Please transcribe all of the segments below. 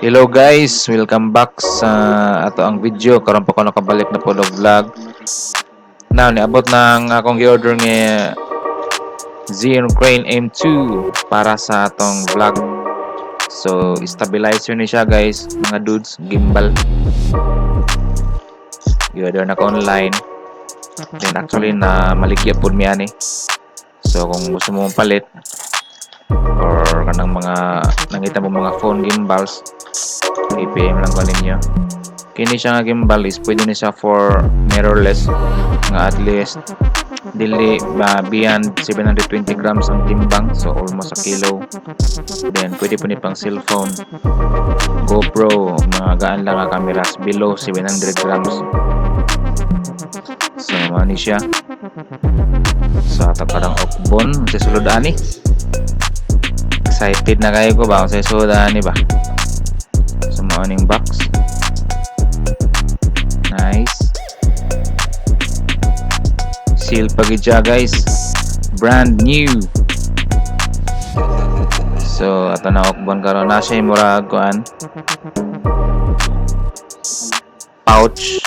Hello guys, welcome back sa ato ang video. Karon pa ko nakabalik na po vlog. Now niabot ng akong gi-order nga Xeon Crane M2 para sa atong vlog. So stabilizer ni siya guys, mga dudes, gimbal. Gi-order na ko online. Then actually na maligya pud mi ani. So kung gusto mo palit or kanang mga nangita mo mga phone gimbals, i-PM lang ko ninyo. Kini siya nga gimbal is pwede ni siya for mirrorless nga at least dili beyond 720 grams ang timbang, so almost a kilo. Then pwede po ni pang cellphone, GoPro, mga gaan lang nga cameras below 700 grams. So mani siya sa takarang okbon sa sulod ani. Excited na kayo ko ba sa sulod ani ba sa morning box. Nice. Seal pagid siya guys, brand new. So ato na okbon karon na siya murag kuan pouch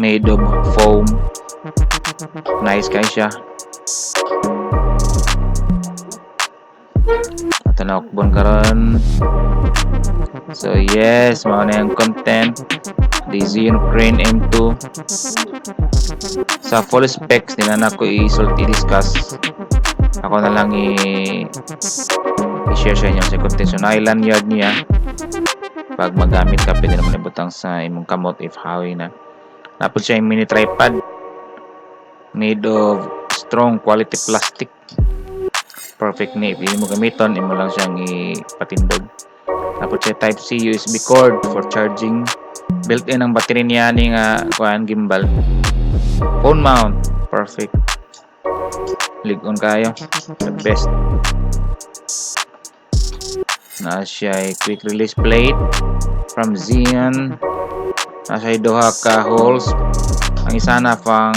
made of foam. Nice guys siya. Ato na okbon karon. So yes, mao na yung content the Xeon Crane M2. Sa full specs din na ako i-sulti discuss. Ako na lang i-share sa inyo sa content. So nylon yard niya. Pag magamit ka, pwede naman ibutang sa imong kamot if hawi na. Tapos siya yung mini tripod made of strong quality plastic. Perfect na. Hindi mo gamiton, imo lang siyang ipatindog. Tapos siya type C USB cord for charging. Built-in ang battery niya ni nga kuan gimbal. Phone mount, perfect. Lig-on kayo, the best. Na siya ay quick release plate from Xeon. Na siya ay duha ka holes. Ang isa na pang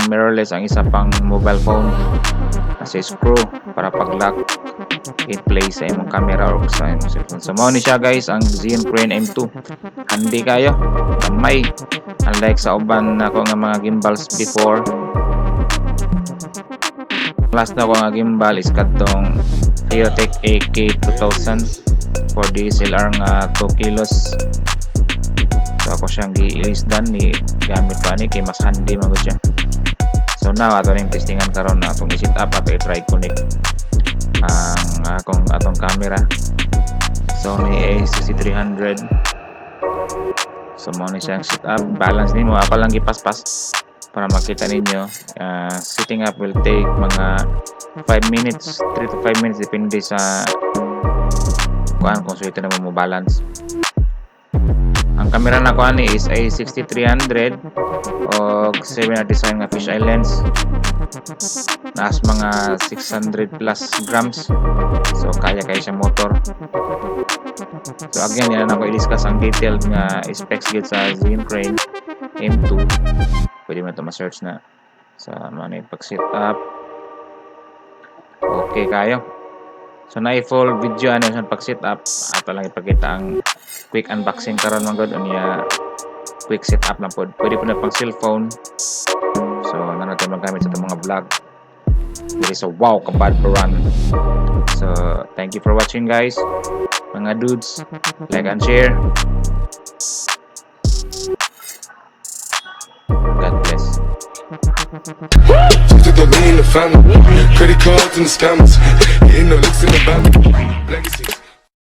mirrorless, ang isa pang mobile phone. Nasa screw para pag-lock in place sa imong camera or sa imong cellphone. So mao ni siya guys ang Xeon Crane M2. Handi kayo, kamay. Unlike sa uban nako nga mga gimbals before. Last na ko nga gimbal is kadtong Theotech AK2000 for DSLR nga 2 kilos. So ako siyang gi-release dan ni gamit pa ni kay mas handy man gud siya. So now ato ning testingan karon na atong i-set up at i-try connect ang atong camera Sony a6300. So mo ni siyang set up, balance nimo apa lang gipaspas para makita ninyo. Setting up will take mga 5 minutes, 3 to 5 minutes depende sa kuan kung sulit na mo balance. Ang camera na ko ani is a6300 o 7 design nga fisheye lens. Naas mga 600 plus grams. So kaya siya motor. So again, yan na ako i-discuss ang detailed nga specs gid sa Xeon Crane M2. Pwede mo ito ma-search na sa ano pag-set up. Okay kayo. So na full video ano sa pag-set up. Ato lang ipakita ang quick unboxing karon man gud unya quick setup lang pod. Pwede po na pang cellphone. So na natin magamit sa itong mga vlog. There is a wow kabad run. So thank you for watching guys. Mga dudes, like and share. God bless. To the lean, the family, credit cards and the scammers, getting the licks in the bank. Legacy.